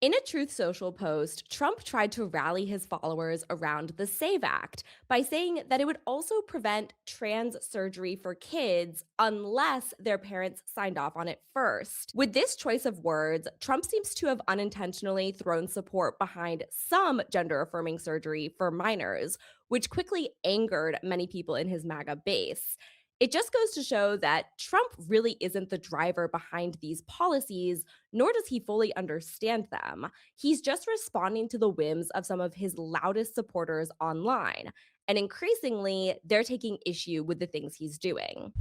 In a Truth Social post, Trump tried to rally his followers around the SAVE Act by saying that it would also prevent trans surgery for kids unless their parents signed off on it first. With this choice of words, Trump seems to have unintentionally thrown support behind some gender affirming surgery for minors, which quickly angered many people in his MAGA base. It just goes to show that Trump really isn't the driver behind these policies, nor does he fully understand them. He's just responding to the whims of some of his loudest supporters online. And increasingly, they're taking issue with the things he's doing.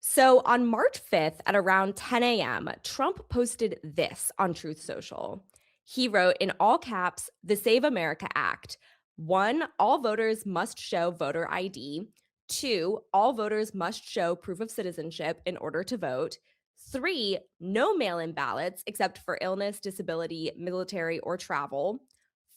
So on March 5th at around 10 a.m., Trump posted this on Truth Social. He wrote in all caps, the Save America Act. One, all voters must show voter ID. Two, all voters must show proof of citizenship in order to vote. Three, no mail in ballots except for illness, disability, military, or travel.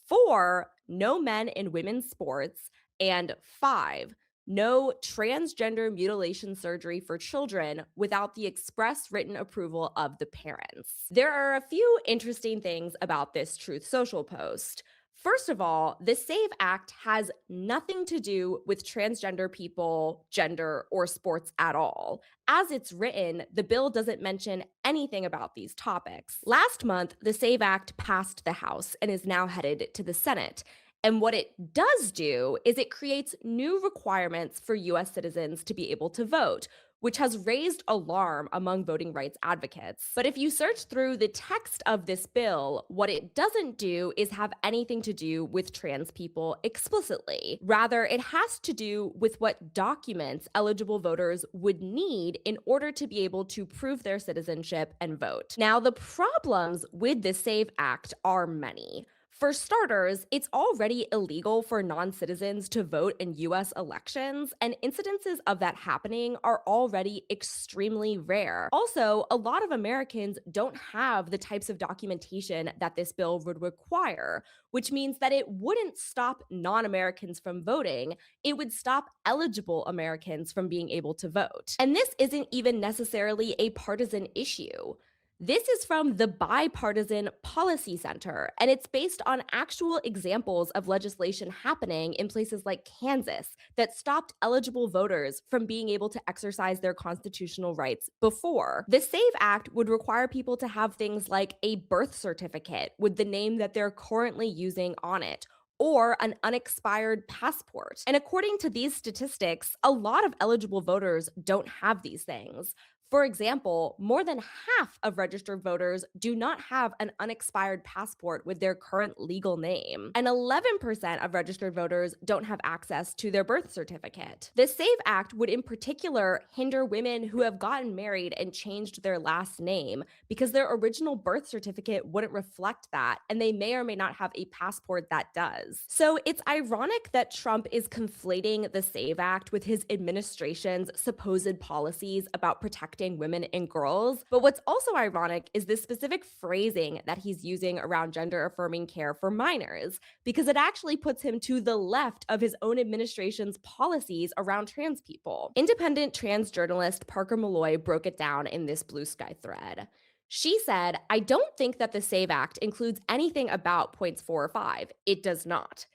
Four, no men in women's sports. And five, no transgender mutilation surgery for children without the express written approval of the parents. There are a few interesting things about this Truth Social post. First of all, the SAVE Act has nothing to do with transgender people, gender, or sports at all. As it's written, the bill doesn't mention anything about these topics. Last month, the SAVE Act passed the House and is now headed to the Senate. And what it does do is it creates new requirements for US citizens to be able to vote, which has raised alarm among voting rights advocates. But if you search through the text of this bill, what it doesn't do is have anything to do with trans people explicitly. Rather, it has to do with what documents eligible voters would need in order to be able to prove their citizenship and vote. Now, the problems with the SAVE Act are many. For starters, it's already illegal for non citizens to vote in US elections, and incidences of that happening are already extremely rare. Also, a lot of Americans don't have the types of documentation that this bill would require, which means that it wouldn't stop non Americans from voting, it would stop eligible Americans from being able to vote. And this isn't even necessarily a partisan issue. This is from the Bipartisan Policy Center, and it's based on actual examples of legislation happening in places like Kansas that stopped eligible voters from being able to exercise their constitutional rights before. The SAVE Act would require people to have things like a birth certificate with the name that they're currently using on it, or an unexpired passport. And according to these statistics, a lot of eligible voters don't have these things. For example, more than half of registered voters do not have an unexpired passport with their current legal name, and 11% of registered voters don't have access to their birth certificate. The SAVE Act would, in particular, hinder women who have gotten married and changed their last name because their original birth certificate wouldn't reflect that, and they may or may not have a passport that does. So it's ironic that Trump is conflating the SAVE Act with his administration's supposed policies about protecting women and girls. But what's also ironic is the specific phrasing that he's using around gender affirming care for minors, because it actually puts him to the left of his own administration's policies around trans people. Independent trans journalist Parker Malloy broke it down in this Blue Sky thread. She said, I don't think that the SAVE Act includes anything about points 4 or 5. It does not.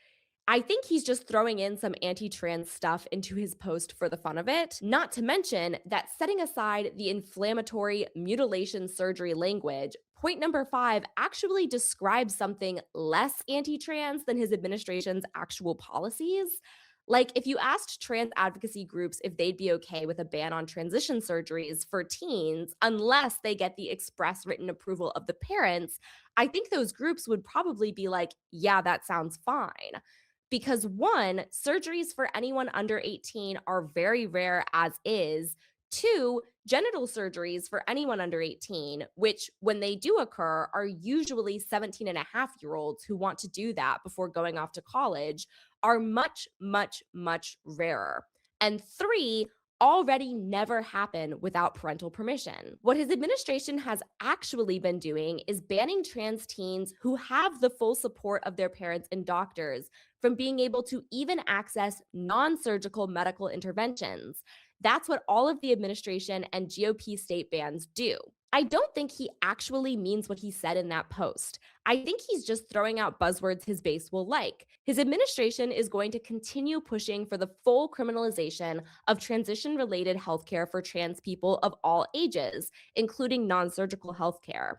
I think he's just throwing in some anti trans stuff into his post for the fun of it, not to mention that setting aside the inflammatory mutilation surgery language, point number 5 actually describes something less anti trans than his administration's actual policies. Like, if you asked trans advocacy groups if they'd be okay with a ban on transition surgeries for teens unless they get the express written approval of the parents, I think those groups would probably be like, yeah, that sounds fine. Because one, surgeries for anyone under 18 are very rare as is. Two, genital surgeries for anyone under 18, which when they do occur are usually 17-and-a-half-year-olds who want to do that before going off to college, are much, much, much rarer. And three, already never happen without parental permission. What his administration has actually been doing is banning trans teens who have the full support of their parents and doctors from being able to even access non-surgical medical interventions. That's what all of the administration and GOP state bans do. I don't think he actually means what he said in that post. I think he's just throwing out buzzwords his base will like. His administration is going to continue pushing for the full criminalization of transition related healthcare for trans people of all ages, including non surgical healthcare.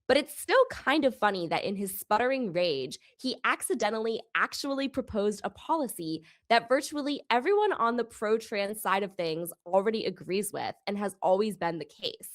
But it's still kind of funny that in his sputtering rage, he accidentally actually proposed a policy that virtually everyone on the pro trans side of things already agrees with and has always been the case.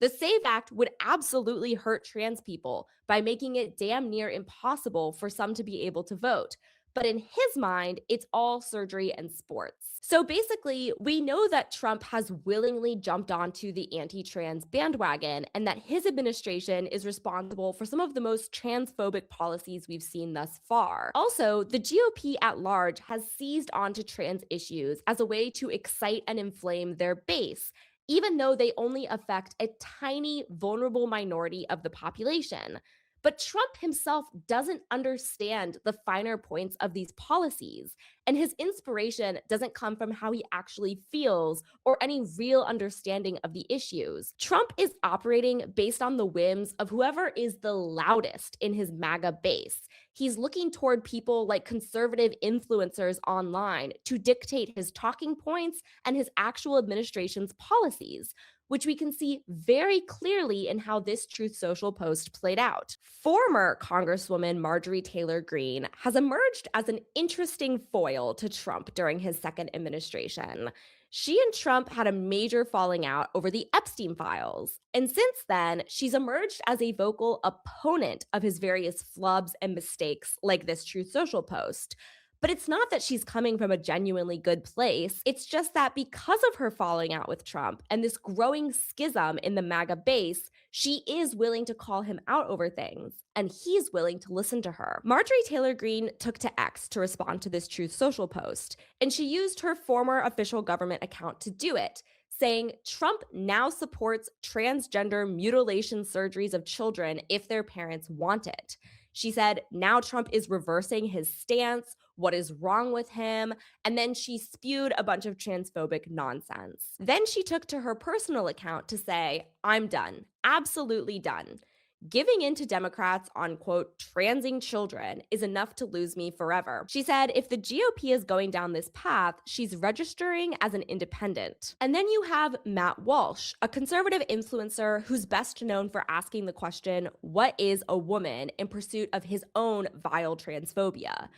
The SAVE Act would absolutely hurt trans people by making it damn near impossible for some to be able to vote. But in his mind, it's all surgery and sports. So basically, we know that Trump has willingly jumped onto the anti trans bandwagon and that his administration is responsible for some of the most transphobic policies we've seen thus far. Also, the GOP at large has seized onto trans issues as a way to excite and inflame their base, even though they only affect a tiny, vulnerable minority of the population. But Trump himself doesn't understand the finer points of these policies, and his inspiration doesn't come from how he actually feels or any real understanding of the issues. Trump is operating based on the whims of whoever is the loudest in his MAGA base. He's looking toward people like conservative influencers online to dictate his talking points and his actual administration's policies, which we can see very clearly in how this Truth Social post played out. Former Congresswoman Marjorie Taylor Greene has emerged as an interesting foil to Trump during his second administration. She and Trump had a major falling out over the Epstein files. And since then, she's emerged as a vocal opponent of his various flubs and mistakes, like this Truth Social post. But it's not that she's coming from a genuinely good place. It's just that because of her falling out with Trump and this growing schism in the MAGA base, she is willing to call him out over things, and he's willing to listen to her. Marjorie Taylor Greene took to X to respond to this Truth Social post, and she used her former official government account to do it, saying Trump now supports transgender mutilation surgeries of children if their parents want it. She said, now Trump is reversing his stance. What is wrong with him? And then she spewed a bunch of transphobic nonsense. Then she took to her personal account to say, I'm done, absolutely done. Giving in to Democrats on, quote, transing children is enough to lose me forever. She said if the GOP is going down this path, she's registering as an independent. And then you have Matt Walsh, a conservative influencer who's best known for asking the question, what is a woman, in pursuit of his own vile transphobia.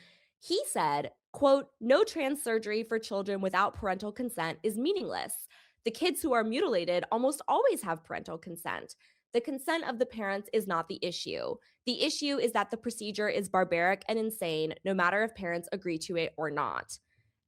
He said, quote, no trans surgery for children without parental consent is meaningless. The kids who are mutilated almost always have parental consent. The consent of the parents is not the issue. The issue is that the procedure is barbaric and insane, no matter if parents agree to it or not.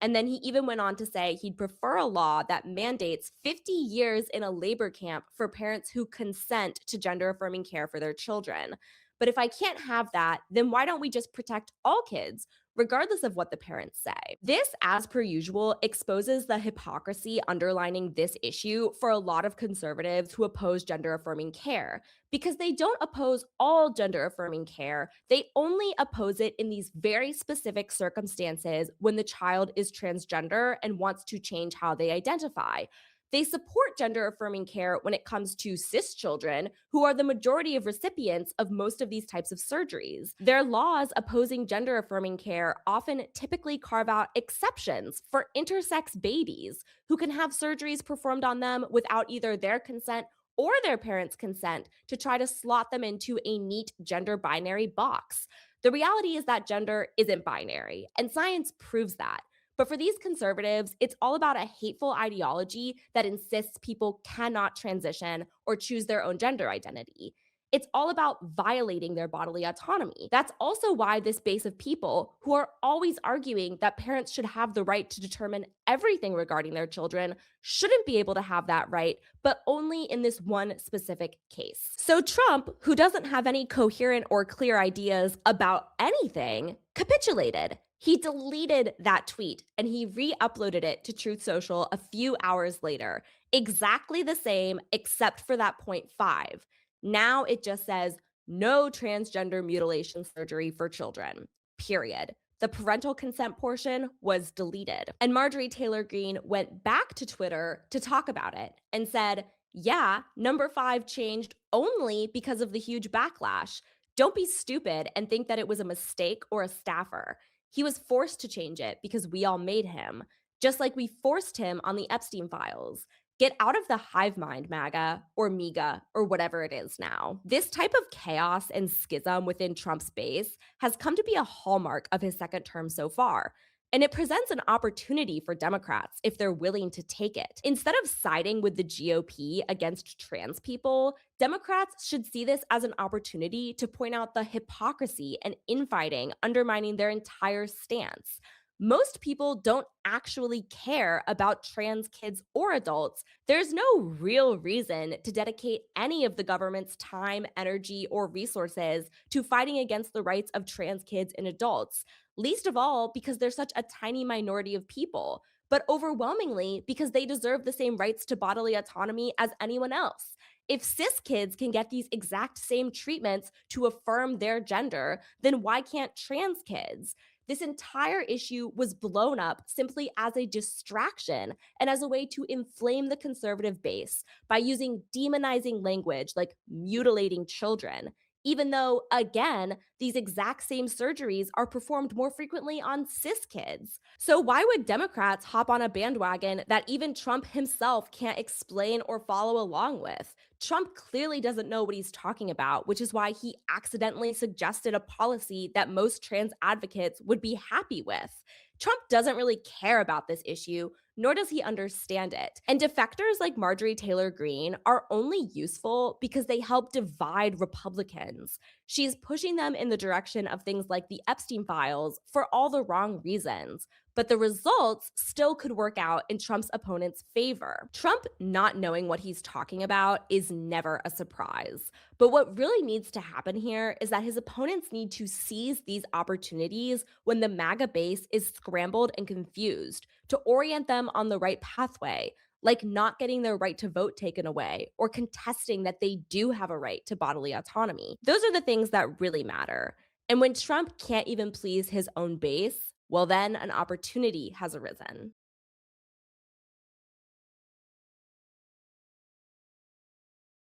And then he even went on to say he'd prefer a law that mandates 50 years in a labor camp for parents who consent to gender affirming care for their children. But if I can't have that, then why don't we just protect all kids, regardless of what the parents say? This, as per usual, exposes the hypocrisy underlining this issue for a lot of conservatives who oppose gender affirming care, because they don't oppose all gender affirming care. They only oppose it in these very specific circumstances when the child is transgender and wants to change how they identify. They support gender affirming care when it comes to cis children, who are the majority of recipients of most of these types of surgeries. Their laws opposing gender affirming care often typically carve out exceptions for intersex babies who can have surgeries performed on them without either their consent or their parents' consent to try to slot them into a neat gender binary box. The reality is that gender isn't binary, and science proves that. But for these conservatives, it's all about a hateful ideology that insists people cannot transition or choose their own gender identity. It's all about violating their bodily autonomy. That's also why this base of people who are always arguing that parents should have the right to determine everything regarding their children shouldn't be able to have that right, but only in this one specific case. So Trump, who doesn't have any coherent or clear ideas about anything, capitulated. He deleted that tweet and he re-uploaded it to Truth Social a few hours later. Exactly the same, except for that point 5. Now it just says no transgender mutilation surgery for children, period. The parental consent portion was deleted. And Marjorie Taylor Greene went back to Twitter to talk about it and said, Yeah, number 5 changed only because of the huge backlash. Don't be stupid and think that it was a mistake or a staffer. He was forced to change it because we all made him, just like we forced him on the Epstein files. Get out of the hive mind, MAGA or MEGA or whatever it is now. This type of chaos and schism within Trump's base has come to be a hallmark of his second term so far. And it presents an opportunity for Democrats if they're willing to take it. Instead of siding with the GOP against trans people, Democrats should see this as an opportunity to point out the hypocrisy and infighting undermining their entire stance. Most people don't actually care about trans kids or adults. There's no real reason to dedicate any of the government's time, energy, or resources to fighting against the rights of trans kids and adults. Least of all because they're such a tiny minority of people, but overwhelmingly because they deserve the same rights to bodily autonomy as anyone else. If cis kids can get these exact same treatments to affirm their gender, then why can't trans kids? This entire issue was blown up simply as a distraction and as a way to inflame the conservative base by using demonizing language like mutilating children, even though, again, these exact same surgeries are performed more frequently on cis kids. So, why would Democrats hop on a bandwagon that even Trump himself can't explain or follow along with? Trump clearly doesn't know what he's talking about, which is why he accidentally suggested a policy that most trans advocates would be happy with. Trump doesn't really care about this issue, nor does he understand it. And defectors like Marjorie Taylor Greene are only useful because they help divide Republicans. She's pushing them in the direction of things like the Epstein files for all the wrong reasons. But the results still could work out in Trump's opponent's favor. Trump not knowing what he's talking about is never a surprise. But what really needs to happen here is that his opponents need to seize these opportunities when the MAGA base is scrambled and confused to orient them on the right pathway, like not getting their right to vote taken away or contesting that they do have a right to bodily autonomy. Those are the things that really matter. And when Trump can't even please his own base, well, then an opportunity has arisen.